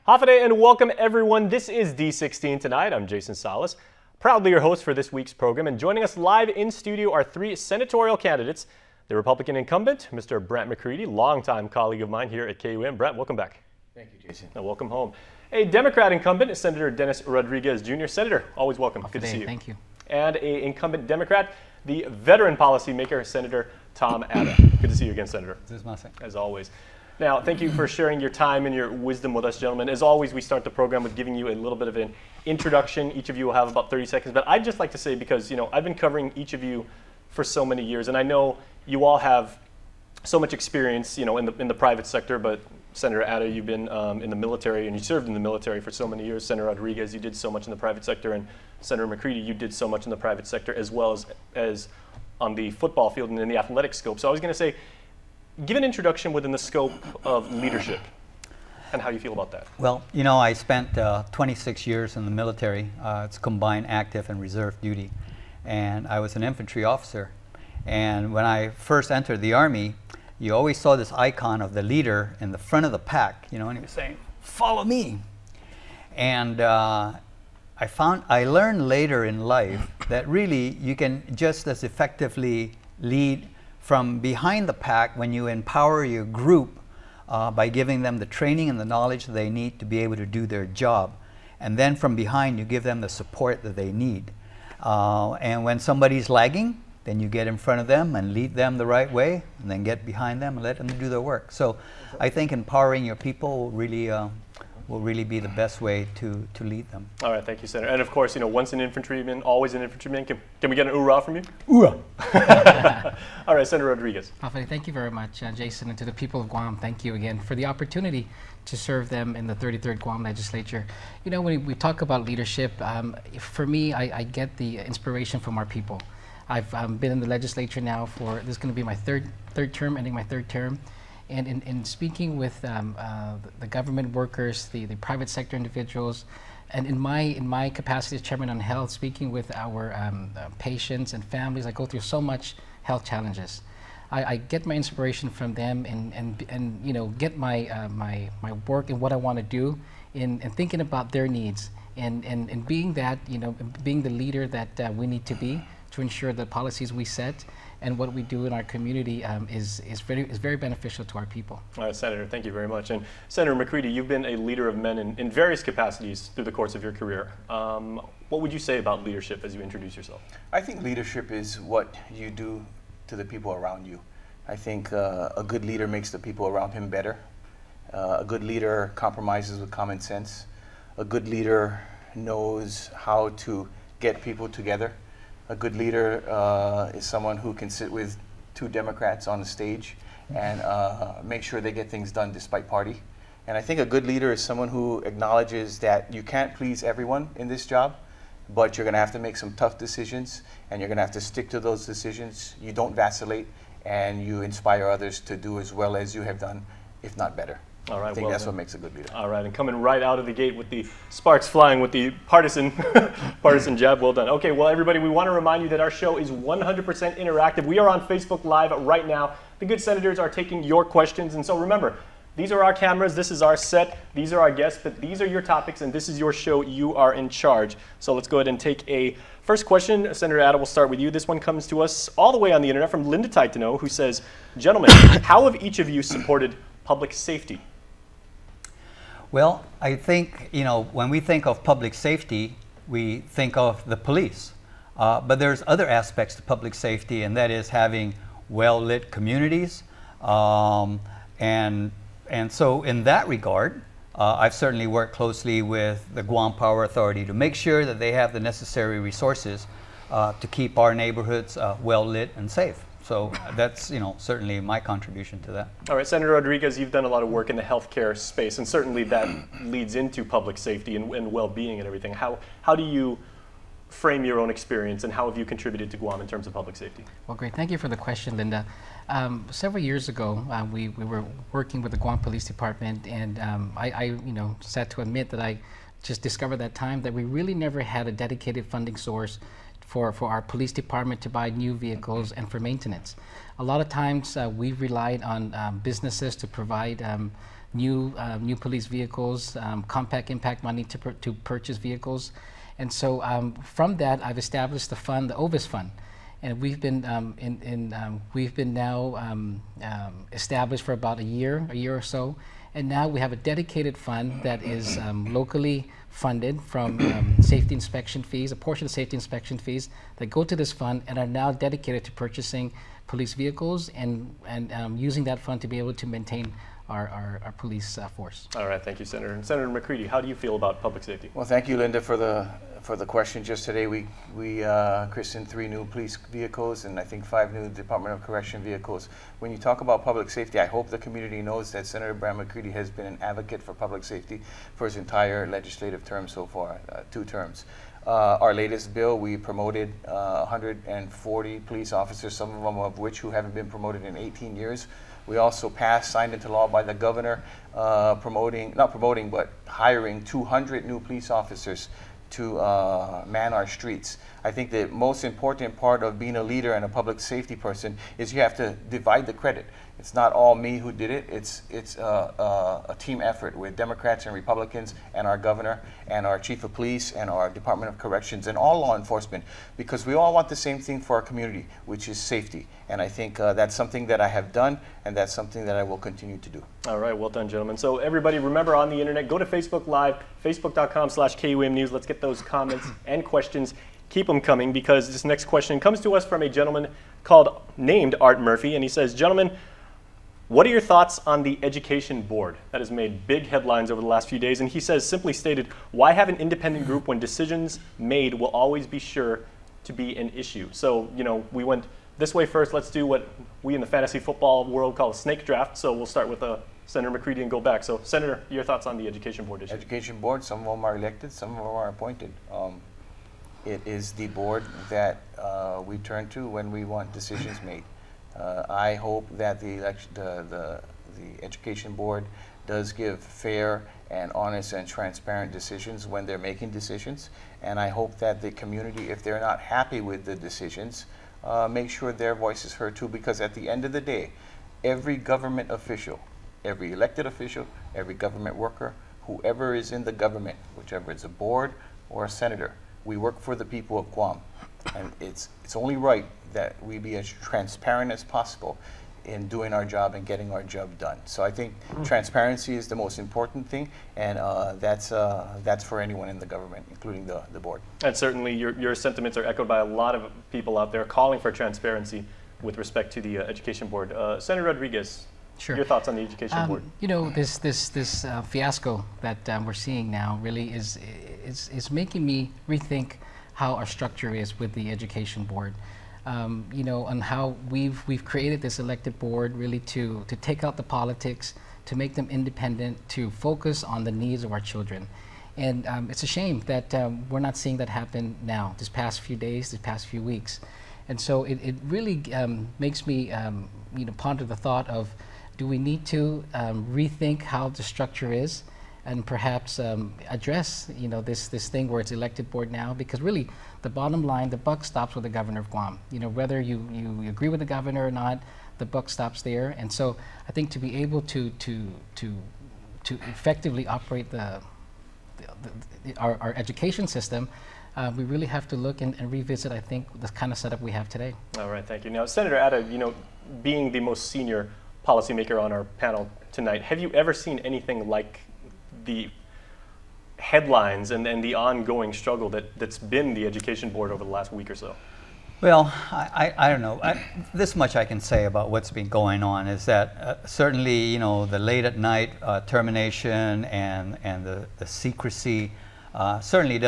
Hafide and welcome everyone. This is D16 tonight. I'm Jason Salas, proudly your host for this week's program. And joining us live in studio are three senatorial candidates. The Republican incumbent, Mr. Brant McCreadie, longtime colleague of mine here at KUM. Brant, welcome back. Thank you, Jason. And welcome home. A Democrat incumbent is Senator Dennis Rodriguez Jr. Senator, always welcome. Good to see you. Thank you. And a incumbent Democrat, the veteran policymaker, Senator Tom Adda. Good to see you again, Senator. As always. Now, thank you for sharing your time and your wisdom with us, gentlemen. As always, we start the program with giving you a little bit of an introduction. Each of you will have about 30 seconds. But I'd just like to say, because I've been covering each of you for so many years, and I know you all have so much experience, in the private sector. But Senator Adda, you've been in the military, and you served in the military for so many years. Senator Rodriguez, you did so much in the private sector, and Senator McCreadie, you did so much in the private sector as well as on the football field and in the athletic scope. So I was going to say, give an introduction within the scope of leadership and how you feel about that. Well, I spent 26 years in the military. It's combined active and reserve duty. And I was an infantry officer. And when I first entered the Army, you always saw this icon of the leader in the front of the pack, and he was saying, "Follow me." And I learned later in life that really you can just as effectively lead from behind the pack when you empower your group by giving them the training and the knowledge that they need to be able to do their job. And then from behind, you give them the support that they need. And when somebody's lagging, then you get in front of them and lead them the right way, and then get behind them and let them do their work. So I think empowering your people will really be the best way to lead them. All right, thank you, Senator. And of course, once an infantryman, always an infantryman. Can we get an hoorah from you? Hoorah! All right, Senator Rodriguez. Thank you very much, Jason, and to the people of Guam, thank you again for the opportunity to serve them in the 33rd Guam Legislature. When we talk about leadership, for me, I get the inspiration from our people. I've been in the legislature now this is going to be my third term, ending my third term. And in speaking with the government workers, the private sector individuals, and in my capacity as chairman on health, speaking with our patients and families, I go through so much health challenges. I get my inspiration from them and get my work and what I want to do in thinking about their needs and being that being the leader that we need to be to ensure the policies we set and what we do in our community is very beneficial to our people. All right, Senator, thank you very much. And Senator McCreadie, you've been a leader of men in various capacities through the course of your career. What would you say about leadership as you introduce yourself? I think leadership is what you do to the people around you. I think a good leader makes the people around him better. A good leader compromises with common sense. A good leader knows how to get people together. A good leader is someone who can sit with two Democrats on the stage and make sure they get things done despite party. And I think a good leader is someone who acknowledges that you can't please everyone in this job, but you're going to have to make some tough decisions, and you're going to have to stick to those decisions. You don't vacillate, and you inspire others to do as well as you have done, if not better. All right, I think that's what makes a good leader. All right, and coming right out of the gate with the sparks flying with the partisan jab, well done. Okay, well, everybody, we want to remind you that our show is 100% interactive. We are on Facebook Live right now. The good senators are taking your questions, and so remember, these are our cameras, this is our set, these are our guests, but these are your topics, and this is your show. You are in charge. So let's go ahead and take a first question. Senator Adda, we'll start with you. This one comes to us all the way on the internet from Linda Taitano, who says, "Gentlemen, how have each of you supported public safety?" Well, I think, when we think of public safety, we think of the police. But there's other aspects to public safety, and that is having well-lit communities. And so in that regard, I've certainly worked closely with the Guam Power Authority to make sure that they have the necessary resources to keep our neighborhoods well-lit and safe. So that's, certainly my contribution to that. All right, Senator Rodriguez, you've done a lot of work in the healthcare space, and certainly that leads into public safety and well-being and everything. How do you frame your own experience, and how have you contributed to Guam in terms of public safety? Well, great. Thank you for the question, Linda. Several years ago, we were working with the Guam Police Department, and I sad to admit that I just discovered that time that we really never had a dedicated funding source for our police department to buy new vehicles and for maintenance. A lot of times we relied on businesses to provide new police vehicles, compact impact money to purchase vehicles. And so from that, I've established the fund, the OVIS fund. And we've been now established for about a year or so. And now we have a dedicated fund that is locally funded from safety inspection fees, a portion of safety inspection fees that go to this fund and are now dedicated to purchasing police vehicles and using that fund to be able to maintain our police force. All right, thank you, Senator. And Senator McCreadie, how do you feel about public safety? Well, thank you, Linda, for the question. Just today, we christened 3 new police vehicles and I think 5 new Department of Correction vehicles. When you talk about public safety, I hope the community knows that Senator Brant McCreadie has been an advocate for public safety for his entire legislative term so far, 2 terms. Our latest bill, we promoted 140 police officers, some of them of which who haven't been promoted in 18 years. We also signed into law by the governor, but hiring 200 new police officers to man our streets. I think the most important part of being a leader and a public safety person is you have to divide the credit. It's not all me who did it. It's a team effort with Democrats and Republicans and our governor and our chief of police and our Department of Corrections and all law enforcement, because we all want the same thing for our community, which is safety. And I think that's something that I have done, and that's something that I will continue to do. All right, well done, gentlemen. So everybody, remember on the internet, go to Facebook Live, facebook.com/KUAM News. Let's get those comments and questions. Keep them coming, because this next question comes to us from a gentleman named Art Murphy, and he says, gentlemen, what are your thoughts on the Education Board? That has made big headlines over the last few days. And he says, simply stated, why have an independent group when decisions made will always be sure to be an issue? So, you know, we went this way first. Let's do what we in the fantasy football world call a snake draft. So we'll start with Senator McCreadie and go back. So, Senator, your thoughts on the Education Board issue? Education Board, some of them are elected, some of them are appointed. It is the board that we turn to when we want decisions made. I hope that the Education Board does give fair and honest and transparent decisions when they're making decisions. And I hope that the community, if they're not happy with the decisions, make sure their voice is heard too, because at the end of the day, every government official, every elected official, every government worker, whoever is in the government, whichever it's a board or a senator, we work for the people of Guam. And it's only right that we be as transparent as possible in doing our job and getting our job done. So I think transparency is the most important thing, and that's for anyone in the government, including the board. And certainly your sentiments are echoed by a lot of people out there calling for transparency with respect to the Education Board. Senator Rodriguez, sure. Your thoughts on the Education Board? You know, this fiasco that we're seeing now really is making me rethink how our structure is with the Education Board. You know, and how we've created this elected board really to take out the politics, to make them independent, to focus on the needs of our children. And it's a shame that we're not seeing that happen now, this past few days, this past few weeks. And so it really makes me you know, ponder the thought of, do we need to rethink how the structure is, and perhaps address, you know, this thing where it's elected board now? Because really, the bottom line, the buck stops with the governor of Guam. You know, whether you agree with the governor or not, the buck stops there. And so I think to be able to effectively operate our education system, we really have to look and revisit, I think, the kind of setup we have today. All right, thank you. Now, Senator Atta, you know, being the most senior policymaker on our panel tonight, have you ever seen anything like the headlines and the ongoing struggle that's been the Education Board over the last week or so? Well, I don't know. This much I can say about what's been going on is that certainly, you know, the late at night termination and the secrecy certainly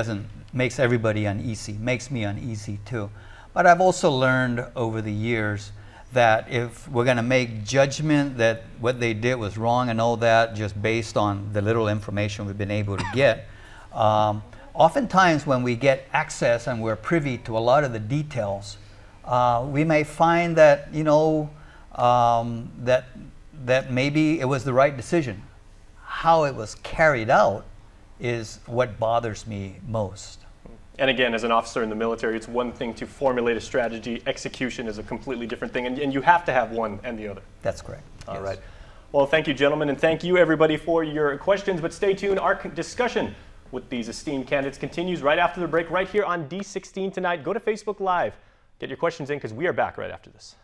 makes everybody uneasy, makes me uneasy too. But I've also learned over the years that if we're going to make judgment that what they did was wrong and all that just based on the little information we've been able to get, oftentimes when we get access and we're privy to a lot of the details, we may find that, you know, that maybe it was the right decision. How it was carried out is what bothers me most. And again, as an officer in the military, it's one thing to formulate a strategy. Execution is a completely different thing, and you have to have one and the other. That's correct. All right. Well, thank you, gentlemen, and thank you, everybody, for your questions. But stay tuned. Our discussion with these esteemed candidates continues right after the break, right here on D16 tonight. Go to Facebook Live. Get your questions in because we are back right after this.